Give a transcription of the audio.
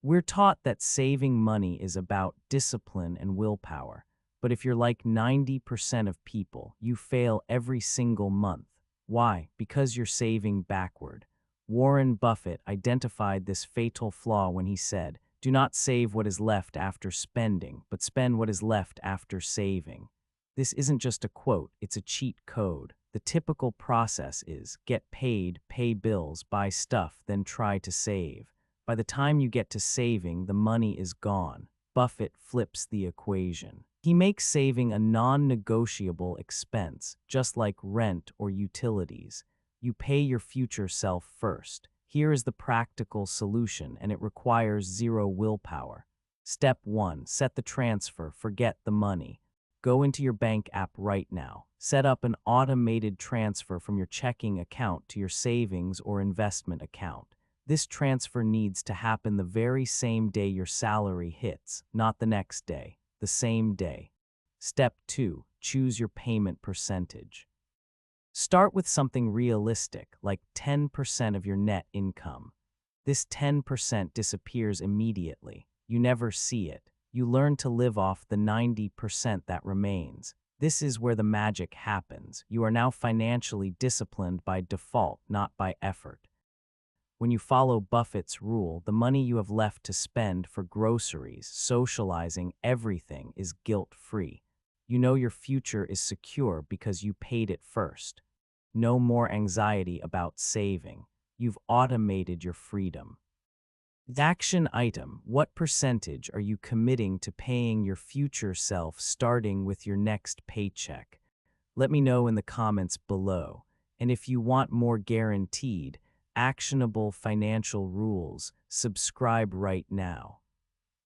We're taught that saving money is about discipline and willpower. But if you're like 90% of people, you fail every single month. Why? Because you're saving backward. Warren Buffett identified this fatal flaw when he said, "Do not save what is left after spending, but spend what is left after saving." This isn't just a quote, it's a cheat code. The typical process is get paid, pay bills, buy stuff, then try to save. By the time you get to saving, the money is gone. Buffett flips the equation. He makes saving a non-negotiable expense, just like rent or utilities. You pay your future self first. Here is the practical solution, and it requires zero willpower. Step 1. Set the transfer, forget the money. Go into your bank app right now. Set up an automated transfer from your checking account to your savings or investment account. This transfer needs to happen the very same day your salary hits, not the next day, the same day. Step 2. Choose your payment percentage. Start with something realistic, like 10% of your net income. This 10% disappears immediately. You never see it. You learn to live off the 90% that remains. This is where the magic happens. You are now financially disciplined by default, not by effort. When you follow Buffett's rule, the money you have left to spend for groceries, socializing, everything is guilt-free. You know your future is secure because you paid it first. No more anxiety about saving. You've automated your freedom. Action item: what percentage are you committing to paying your future self starting with your next paycheck? Let me know in the comments below. And if you want more guaranteed, actionable financial rules, subscribe right now.